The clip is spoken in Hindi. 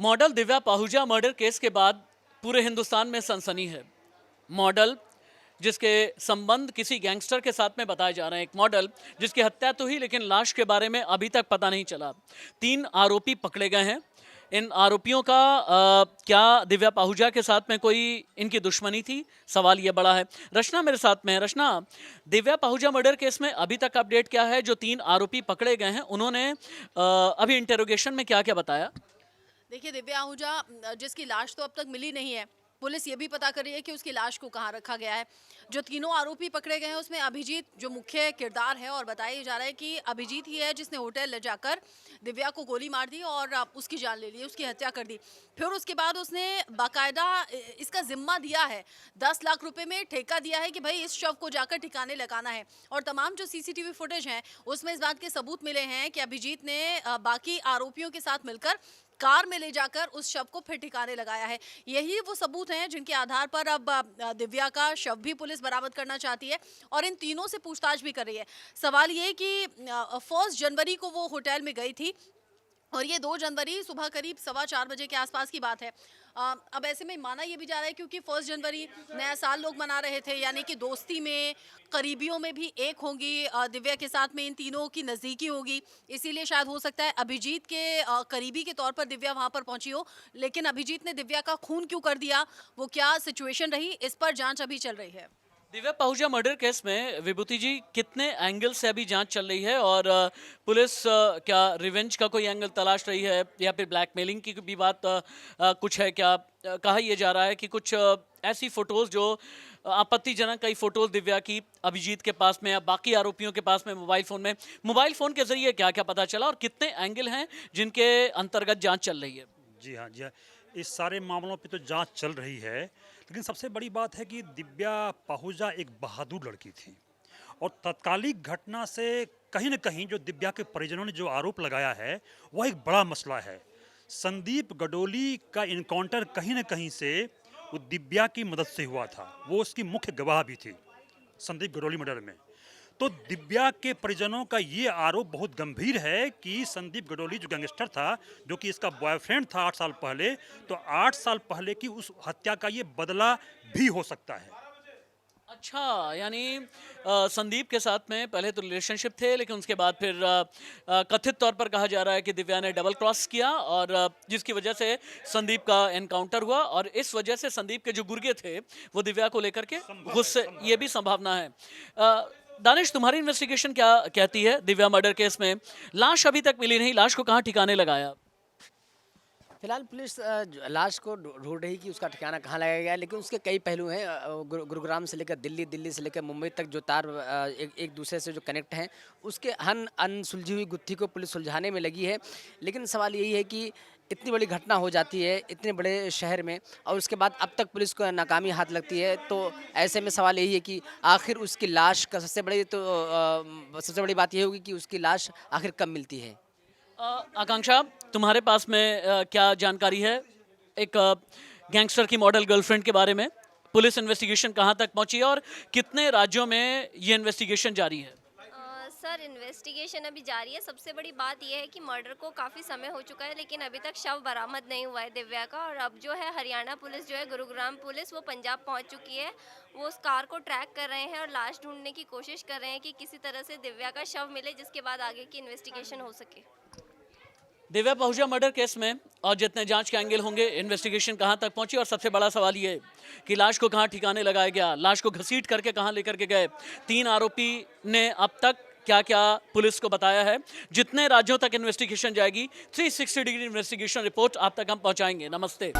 Model Divya Pahuja murder case के बाद पूरे हिंदुस्तान में सनसनी है। मॉडल जिसके संबंध किसी गैंगस्टर के साथ में बताए जा रहे हैं, एक मॉडल जिसकी हत्या तो हुई लेकिन लाश के बारे में अभी तक पता नहीं चला। 3 आरोपी पकड़े गए हैं। इन आरोपियों का क्या दिव्या पाहुजा के साथ में कोई इनकी दुश्मनी थी, सवाल ये बड़ा है। रचना मेरे साथ में है। रचना, दिव्या पाहुजा मर्डर केस में अभी तक अपडेट क्या है? जो 3 आरोपी पकड़े गए हैं उन्होंने अभी इंटेरोगेशन में क्या क्या बताया? देखिए, दिव्या आहूजा जिसकी लाश तो अब तक मिली नहीं है, पुलिस ये भी पता कर रही है कि उसकी लाश को कहाँ रखा गया है। जो तीनों आरोपी पकड़े गए हैं उसमें अभिजीत जो मुख्य किरदार है, और बताया जा रहा है कि अभिजीत ही है जिसने होटल ले जाकर दिव्या को गोली मार दी और उसकी जान ले ली, उसकी हत्या कर दी। फिर उसके बाद उसने बाकायदा इसका जिम्मा दिया है, 10 लाख रुपए में ठेका दिया है कि भाई इस शव को जाकर ठिकाने लगाना है। और तमाम जो सीसीटीवी फुटेज हैं उसमें इस बात के सबूत मिले हैं कि अभिजीत ने बाकी आरोपियों के साथ मिलकर कार में ले जाकर उस शव को फिर ठिकाने लगाया है। यही वो सबूत हैं जिनके आधार पर अब दिव्या का शव भी पुलिस बरामद करना चाहती है और इन तीनों से पूछताछ भी कर रही है। सवाल ये कि 1 जनवरी को वो होटल में गई थी और ये 2 जनवरी सुबह करीब 4:15 बजे के आसपास की बात है। अब ऐसे में माना ये भी जा रहा है क्योंकि 1 जनवरी नया साल लोग मना रहे थे, यानी कि दोस्ती में, करीबियों में भी एक होंगी दिव्या के साथ में, इन तीनों की नज़दीकी होगी, इसीलिए शायद हो सकता है अभिजीत के करीबी के तौर पर दिव्या वहां पर पहुंची हो। लेकिन अभिजीत ने दिव्या का खून क्यों कर दिया, वो क्या सिचुएशन रही, इस पर जांच अभी चल रही है। दिव्या पाहुजा मर्डर केस में विभूति जी कितने एंगल से अभी जांच चल रही है और पुलिस क्या रिवेंज का कोई एंगल तलाश रही है या फिर ब्लैकमेलिंग की भी बात कुछ है क्या? कहा यह जा रहा है कि कुछ ऐसी फोटोज जो आपत्तिजनक कई फोटोज दिव्या की अभिजीत के पास में या बाकी आरोपियों के पास में मोबाइल फोन के जरिए क्या क्या पता चला और कितने एंगल हैं जिनके अंतर्गत जांच चल रही है? जी हाँ, जी हाँ। इस सारे मामलों पे तो जांच चल रही है, लेकिन सबसे बड़ी बात है कि दिव्या पाहुजा एक बहादुर लड़की थी और तत्कालिक घटना से कहीं न कहीं जो दिव्या के परिजनों ने जो आरोप लगाया है वह एक बड़ा मसला है। संदीप गडोली का इनकाउंटर कहीं न कहीं से वो दिव्या की मदद से हुआ था, वो उसकी मुख्य गवाह भी थी संदीप गडोली मर्डर में। तो दिव्या के परिजनों का ये आरोप बहुत गंभीर है कि संदीप गडोली जो गैंगस्टर था, जो कि इसका बॉयफ्रेंड था 8 साल पहले, तो 8 साल पहले की उस हत्या का ये बदला भी हो सकता है। अच्छा, यानी संदीप के साथ में पहले तो रिलेशनशिप थे लेकिन उसके बाद फिर कथित तौर पर कहा जा रहा है कि दिव्या ने डबल क्रॉस किया और जिसकी वजह से संदीप का एनकाउंटर हुआ और इस वजह से संदीप के जो गुर्गे थे वो दिव्या को लेकर के गुस्से, ये भी संभावना है। दानिश, तुम्हारी इन्वेस्टिगेशन क्या कहती है दिव्या मर्डर केस में? लाश अभी तक मिली नहीं, लाश को कहाँ ठिकाने लगाया? फिलहाल पुलिस लाश को ढूंढ रही कि उसका ठिकाना कहाँ लगाया गया है, लेकिन उसके कई पहलू हैं। गुरुग्राम से लेकर दिल्ली, दिल्ली से लेकर मुंबई तक जो तार एक दूसरे से जो कनेक्ट हैं, उसके अनसुलझी हुई गुत्थी को पुलिस सुलझाने में लगी है। लेकिन सवाल यही है कि इतनी बड़ी घटना हो जाती है इतने बड़े शहर में और उसके बाद अब तक पुलिस को नाकामी हाथ लगती है, तो ऐसे में सवाल यही है कि आखिर उसकी लाश का सबसे बड़ी बात यह होगी कि उसकी लाश आखिर कब मिलती है। आकांक्षा, तुम्हारे पास में क्या जानकारी है एक गैंगस्टर की मॉडल गर्लफ्रेंड के बारे में? पुलिस इन्वेस्टिगेशन कहाँ तक पहुंची है और कितने राज्यों में ये इन्वेस्टिगेशन जारी है? सर, इन्वेस्टिगेशन अभी जारी है। सबसे बड़ी बात यह है कि मर्डर को काफ़ी समय हो चुका है लेकिन अभी तक शव बरामद नहीं हुआ है दिव्या का। और अब जो है हरियाणा पुलिस जो है, गुरुग्राम पुलिस, वो पंजाब पहुंच चुकी है। वो उस कार को ट्रैक कर रहे हैं और लाश ढूंढने की कोशिश कर रहे हैं कि किसी तरह से दिव्या का शव मिले जिसके बाद आगे की इन्वेस्टिगेशन हो सके। दिव्या पाहुजा मर्डर केस में और जितने जांच के एंगल होंगे, इन्वेस्टिगेशन कहां तक पहुंची और सबसे बड़ा सवाल ये कि लाश को कहां ठिकाने लगाया गया, लाश को घसीट करके कहां लेकर के गए, 3 आरोपी ने अब तक क्या क्या पुलिस को बताया है। जितने राज्यों तक इन्वेस्टिगेशन जाएगी, 360 डिग्री इन्वेस्टिगेशन रिपोर्ट आप तक हम पहुंचाएंगे। नमस्ते।